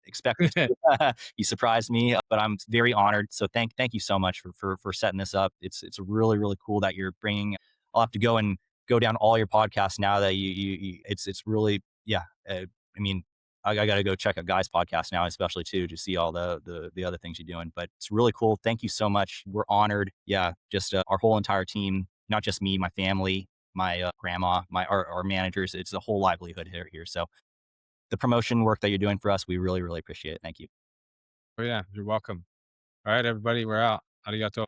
expected to. You surprised me, but I'm very honored. So thank you so much for setting this up. It's really, really cool that you're bringing. I'll have to go down all your podcasts now that it's really, yeah. I mean, I got to go check out Guy's podcast now, especially too, to see all the other things you're doing. But it's really cool. Thank you so much. We're honored. Yeah, just our whole entire team, not just me, my family, my grandma, our managers. It's a whole livelihood here. So the promotion work that you're doing for us, we really, really appreciate it. Thank you. Oh, yeah, you're welcome. All right, everybody, we're out. Arigato.